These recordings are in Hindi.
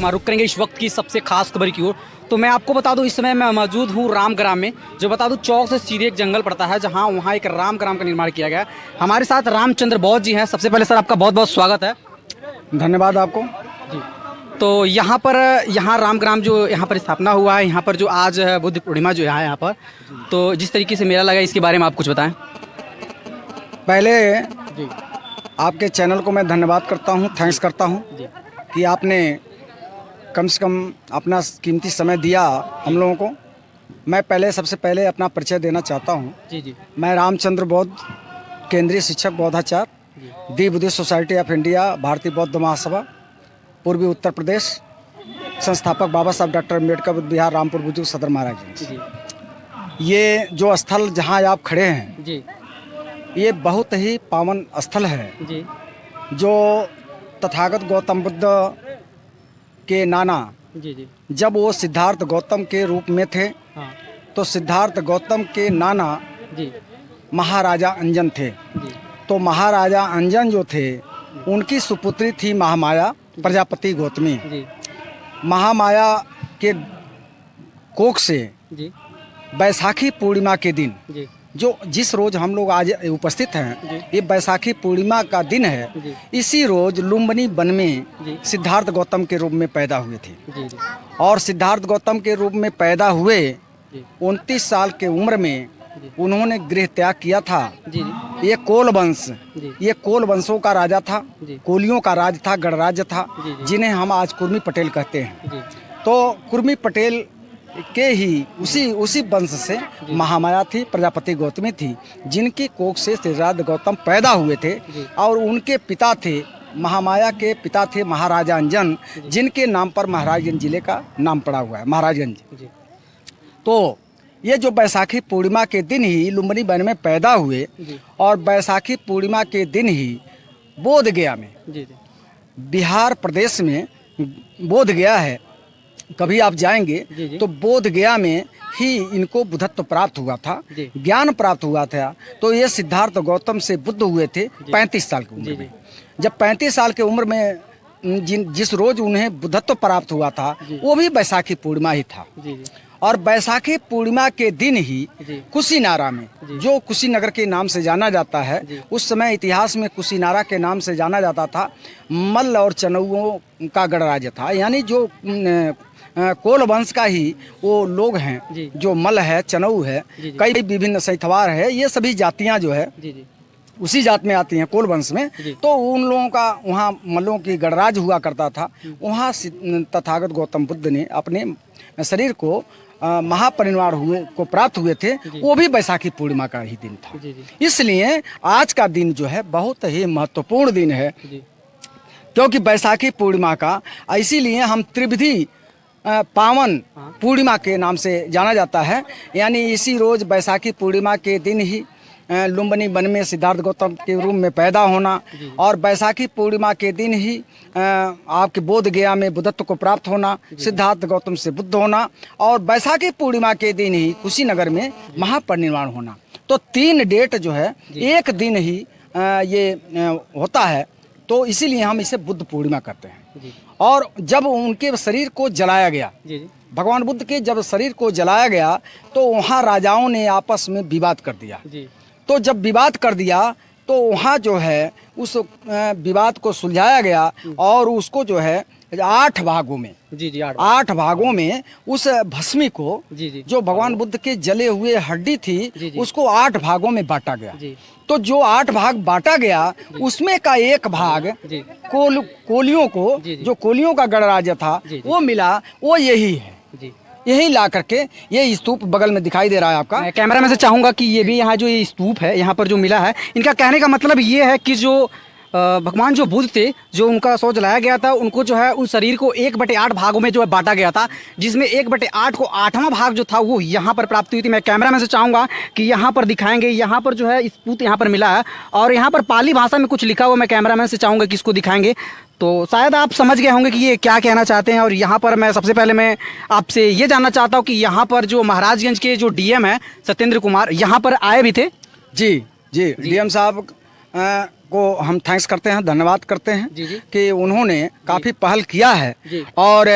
रुक करेंगे इस वक्त की सबसे खास खबर की ओर। तो मैं आपको बता दूं, इस समय मैं मौजूद हूं रामग्राम में, जो बता दूं चौक से सीधे एक जंगल पड़ता है, जहां वहां एक रामग्राम का निर्माण किया गया है। हमारे साथ रामचंद्र बौद्ध जी हैं। सबसे पहले सर आपका बहुत बहुत स्वागत है। धन्यवाद आपको जी। तो यहाँ रामग्राम जो यहाँ पर स्थापना हुआ है, यहाँ पर जो आज बुद्ध पूर्णिमा जो है यहाँ पर, तो जिस तरीके से मेला लगा इसके बारे में आप कुछ बताएं। पहले जी आपके चैनल को मैं धन्यवाद करता हूँ, थैंक्स करता हूँ जी कि आपने कम से कम अपना कीमती समय दिया हम लोगों को। मैं सबसे पहले अपना परिचय देना चाहता हूँ। जी जी मैं रामचंद्र बौद्ध, केंद्रीय शिक्षक बौद्धाचार्य, the Buddhist society of India, Bharatiya Bauddh Mahasabha, पूर्वी उत्तर प्रदेश, संस्थापक बाबा साहब डॉक्टर अम्बेडकर बुद्ध विहार, रामपुर बुजुर्ग सदर महाराज जी। ये जो स्थल जहाँ आप खड़े हैं जी ये बहुत ही पावन स्थल है जी जो तथागत गौतम बुद्ध के नाना जी जी जब वो सिद्धार्थ गौतम के रूप में थे, हाँ तो सिद्धार्थ गौतम के नाना जी महाराजा अंजन थे। जी तो महाराजा अंजन जो थे उनकी सुपुत्री थी महामाया प्रजापति गौतमी। जी महामाया के कोख से जी बैसाखी पूर्णिमा के दिन, जी जो जिस रोज हम लोग आज उपस्थित जी। हैं, ये बैसाखी पूर्णिमा का दिन है। जी इसी रोज लुम्बिनी वन में जी सिद्धार्थ गौतम के रूप में पैदा हुए थे। जी जी और सिद्धार्थ गौतम के रूप में पैदा हुए जी 29 साल के उम्र में जी उन्होंने गृह त्याग किया था। जी ये कोल वंश, जी ये कोल वंशों का राजा था, जी कोलियों का राज था, गणराज्य था, जी जी जिन्हें हम आज कुर्मी पटेल कहते हैं। जी तो कुर्मी पटेल के ही उसी वंश से महामाया थी, प्रजापति गौतमी थी, जिनकी कोख से सिद्धार्थ गौतम पैदा हुए थे। जी। और उनके पिता थे, महामाया के पिता थे महाराजा अंजन, जिनके नाम पर महाराजगंज जिले का नाम पड़ा हुआ है, महाराजगंज। जी तो ये जो बैसाखी पूर्णिमा के दिन ही लुम्बिनी वन में पैदा हुए, जी और बैसाखी पूर्णिमा के दिन ही बोध गया में, जी जी बिहार प्रदेश में बोध गया है, कभी आप जाएंगे जी जी। तो बोध गया में ही इनको बुद्धत्व प्राप्त हुआ था, जी। ज्ञान प्राप्त हुआ था। तो ये सिद्धार्थ गौतम से बुद्ध हुए थे 35 साल की उम्र जी में। जी। जब 35 साल की उम्र में जिस रोज उन्हें बुद्धत्व प्राप्त हुआ था, जी। वो भी बैसाखी पूर्णिमा ही था। जी जी और बैसाखी पूर्णिमा के दिन ही जी। कुशीनारा में, जी। जो कुशीनगर के नाम से जाना जाता है, जी। उस समय इतिहास में कुशीनारा के नाम से जाना जाता था। मल्ल और चनौओं का गणराज्य था, यानी जो कोल वंश का ही वो लोग हैं, जी। जो मल्ल है, चनऊ है, जी जी। कई विभिन्न सैथवार है, ये सभी जातियां जो है जी जी उसी जात में आती हैं, कोल वंश में। जी। तो उन लोगों का वहाँ मल्लों की गणराज हुआ करता था। वहाँ तथागत गौतम बुद्ध ने अपने शरीर को महापरिनिर्वाण को प्राप्त हुए थे, वो भी बैसाखी पूर्णिमा का ही दिन था। जी जी इसलिए आज का दिन जो है बहुत ही महत्वपूर्ण दिन है, जी क्योंकि बैसाखी पूर्णिमा का इसीलिए हम त्रिविधि पावन पूर्णिमा के नाम से जाना जाता है। यानी इसी रोज बैसाखी पूर्णिमा के दिन ही लुम्बिनी वन में सिद्धार्थ गौतम के रूप में पैदा होना, और बैसाखी पूर्णिमा के दिन ही आपके बोध गया में बुद्धत्व को प्राप्त होना, सिद्धार्थ गौतम से बुद्ध होना, और बैसाखी पूर्णिमा के दिन ही कुशीनगर में महापरिनिर्वाण होना। तो 3 डेट जो है एक दिन ही ये होता है। तो इसीलिए हम इसे बुद्ध पूर्णिमा करते हैं। जी और जब उनके शरीर को जलाया गया, जी जी भगवान बुद्ध के जब शरीर को जलाया गया, तो वहाँ राजाओं ने आपस में विवाद कर दिया। जी तो जब विवाद कर दिया तो वहाँ जो है उस विवाद को सुलझाया गया, और उसको जो है 8 भागों में, जी जी 8 भागों में उस भस्मी को, जी जी जो भगवान बुद्ध के जले हुए हड्डी थी, जी जी। उसको 8 भागों में बांटा गया। जी तो जो 8 भाग बांटा गया, उसमें का एक भाग जी कोलियों को, जी जी। जो कोलियों का गणराज्य था, जी जी। वो मिला, वो यही है। जी। यही ला करके ये स्तूप बगल में दिखाई दे रहा है आपका। मैं कैमरा में से चाहूँगा कि ये भी यहाँ जो ये स्तूप है, यहाँ पर जो मिला है, इनका कहने का मतलब ये है कि जो भगवान जो बुद्ध थे, जो उनका शव जलाया गया था, उनको जो है उन शरीर को 1/8 भागों में जो है बांटा गया था, जिसमें 1/8 को 8वां भाग जो था वो यहाँ पर प्राप्त हुई थी। मैं कैमरा में से चाहूँगा कि यहाँ पर दिखाएंगे, यहाँ पर जो है स्तूप यहाँ पर मिला है, और यहाँ पर पाली भाषा में कुछ लिखा हुआ, मैं कैमरा मैन से चाहूँगा कि इसको दिखाएंगे। तो शायद आप समझ गए होंगे कि ये क्या कहना चाहते हैं। और यहाँ पर मैं सबसे पहले मैं आपसे ये जानना चाहता हूँ कि यहाँ पर जो महाराजगंज के जो डीएम है सत्येंद्र कुमार, यहाँ पर आए भी थे? जी जी, डीएम साहब को हम थैंक्स करते हैं, धन्यवाद करते हैं जी जी कि उन्होंने काफ़ी पहल किया है जी और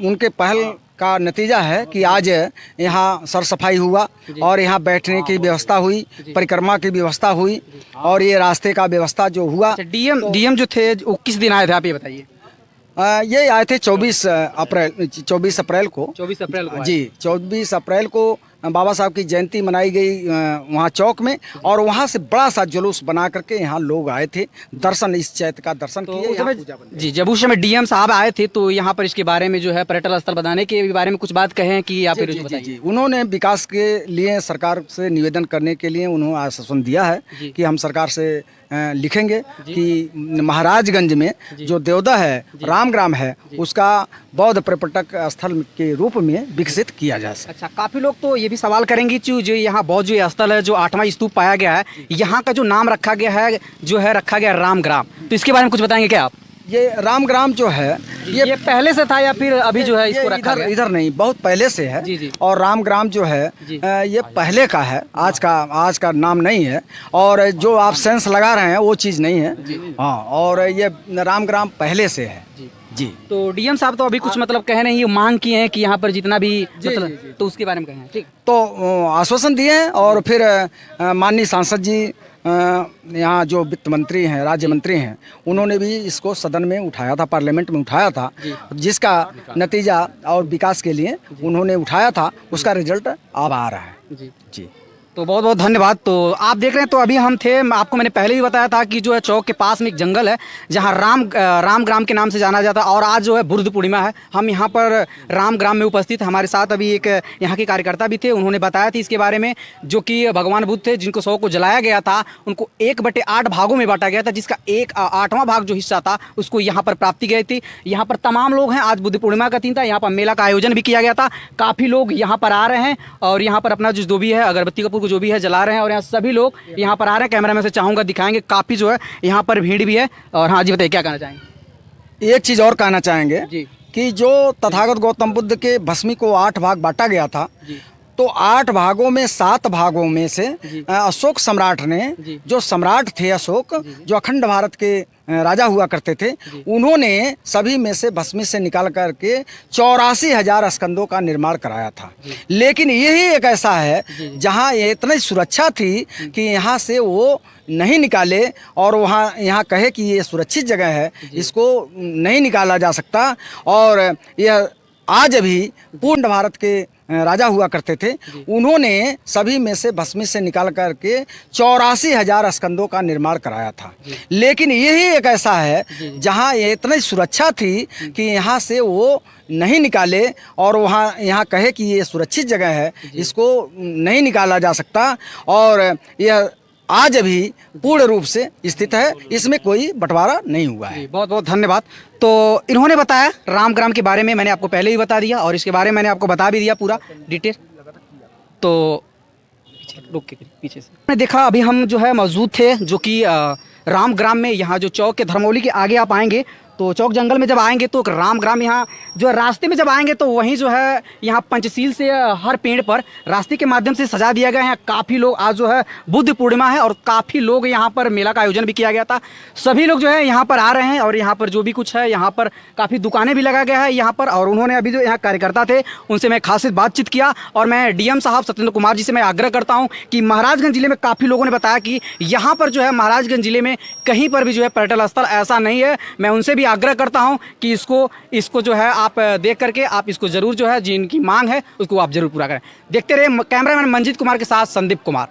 उनके पहल का नतीजा है कि आज यहाँ सर सफाई हुआ और यहाँ बैठने की व्यवस्था हुई, परिक्रमा की व्यवस्था हुई और ये रास्ते का व्यवस्था जो हुआ। अच्छा, डीएम जो थे वो किस दिन आए थे, आप ये बताइए। ये आए थे 24 अप्रैल को। 24 अप्रैल को आए। जी, 24 अप्रैल को बाबा साहब की जयंती मनाई गई वहाँ चौक में और वहाँ से बड़ा सा जुलूस बना करके यहाँ लोग आए थे, दर्शन, इस चैत्य का दर्शन तो किए। उस समय जी, जब उस समय डीएम साहब आए थे तो यहाँ पर इसके बारे में जो है पर्यटन स्थल बनाने के बारे में कुछ बात कहे हैं कि आप जी, जी, जी, उन्होंने विकास के लिए सरकार से निवेदन करने के लिए उन्होंने आश्वासन दिया है कि हम सरकार से लिखेंगे कि महाराजगंज में जो देवदा है, रामग्राम है, उसका बौद्ध पर्यटक स्थल के रूप में विकसित किया जा सके। अच्छा, काफी लोग तो ये भी सवाल करेंगे कि जो यहाँ बौद्ध जो स्थल है, जो 8वां स्तूप पाया गया है, यहाँ का जो नाम रखा गया है, जो है रखा गया रामग्राम, तो इसके बारे में कुछ बताएंगे क्या आप? ये रामग्राम जो है ये पहले से था या फिर अभी जो है इसको रखा गया? इधर नहीं, बहुत पहले से है। जी, जी। और रामग्राम जो है ये पहले का है, आज का नाम नहीं है और जो आप सेंस लगा रहे हैं वो चीज़ नहीं है। हाँ, और ये रामग्राम पहले से है। जी। तो डीएम साहब तो अभी कुछ मतलब कह रहे हैं, ये मांग किए हैं कि यहाँ पर जितना भी मतलब, तो उसके बारे में कहें। ठीक, तो आश्वासन दिए हैं और फिर माननीय सांसद जी यहाँ जो वित्त मंत्री हैं, राज्य मंत्री हैं, उन्होंने भी इसको सदन में उठाया था, पार्लियामेंट में उठाया था, जिसका नतीजा और विकास के लिए उन्होंने उठाया था, उसका रिजल्ट अब आ रहा है। जी जी, तो बहुत बहुत धन्यवाद। तो आप देख रहे हैं, तो अभी हम थे, आपको मैंने पहले भी बताया था कि जो है चौक के पास में एक जंगल है जहां रामग्राम के नाम से जाना जाता है और आज जो है बुद्ध पूर्णिमा है। हम यहां पर रामग्राम में उपस्थित, हमारे साथ अभी एक यहां के कार्यकर्ता भी थे, उन्होंने बताया था इसके बारे में, जो कि भगवान बुद्ध थे जिनको 100 को जलाया गया था, उनको 1/8 भागों में बांटा गया था, जिसका 8वां भाग जो हिस्सा था उसको यहाँ पर प्राप्ति गई थी। यहाँ पर तमाम लोग हैं, आज बुद्ध पूर्णिमा का दिन था, यहाँ पर मेला का आयोजन भी किया गया था, काफ़ी लोग यहाँ पर आ रहे हैं और यहाँ पर अपना जो भी है अगरबत्ती कपूर जो भी है जला रहे हैं और यहाँ सभी लोग यहाँ पर आ रहे हैं। कैमरामैन से चाहूंगा दिखाएंगे, काफी जो है यहाँ पर भीड़ भी है। और हाँ जी, बताइए क्या कहना चाहेंगे? एक चीज़ और कहना चाहेंगे जी। कि जो तथागत गौतम बुद्ध के भस्मी को 8 भाग बांटा गया था, तो 8 भागों में 7 भागों में से अशोक सम्राट ने, जो सम्राट थे अशोक, जो अखंड भारत के राजा हुआ करते थे, उन्होंने सभी में से भस्मी से निकाल करके 84,000 स्कंदों का निर्माण कराया था। लेकिन यही एक ऐसा है जहाँ ये इतनी सुरक्षा थी कि यहाँ से वो नहीं निकाले और यहाँ कहे कि ये सुरक्षित जगह है, इसको नहीं निकाला जा सकता। और यह आज भी पूर्ण भारत के राजा हुआ करते थे, उन्होंने सभी में से भस्मी से निकाल करके 84,000 स्कंदों का निर्माण कराया था। लेकिन यही एक ऐसा है जहाँ ये इतनी सुरक्षा थी कि यहाँ से वो नहीं निकाले और यहाँ कहे कि ये सुरक्षित जगह है, इसको नहीं निकाला जा सकता। और यह आज भी पूर्ण रूप से स्थित है, इसमें कोई बंटवारा नहीं हुआ है। बहुत बहुत धन्यवाद। तो इन्होंने बताया रामग्राम के बारे में, मैंने आपको पहले ही बता दिया और इसके बारे में मैंने आपको बता भी दिया पूरा डिटेल। तो पीछे से मैंने देखा, अभी हम जो है मौजूद थे जो कि रामग्राम में, यहाँ जो चौक के धर्मौली के आगे आप आएंगे तो चौक जंगल में जब आएंगे तो रामग्राम, यहाँ जो रास्ते में जब आएंगे तो वहीं जो है यहाँ पंचशील से हर पेड़ पर रास्ते के माध्यम से सजा दिया गया है। काफ़ी लोग, आज जो है बुद्ध पूर्णिमा है और काफ़ी लोग यहाँ पर मेला का आयोजन भी किया गया था, सभी लोग जो है यहाँ पर आ रहे हैं और यहाँ पर जो भी कुछ है, यहाँ पर काफ़ी दुकानें भी लगा गया है यहाँ पर। और उन्होंने अभी जो यहाँ कार्यकर्ता थे उनसे मैं खास बातचीत किया और मैं डीएम साहब सत्येंद्र कुमार जी से मैं आग्रह करता हूँ कि महाराजगंज जिले में काफ़ी लोगों ने बताया कि यहाँ पर जो है महाराजगंज जिले में कहीं पर भी जो है पर्यटन स्थल ऐसा नहीं है। मैं उनसे भी आग्रह करता हूं कि इसको जो है आप देख करके आप इसको जरूर जो है, जिनकी मांग है उसको आप जरूर पूरा करें। देखते रहे, कैमरामैन मंजीत कुमार के साथ संदीप कुमार।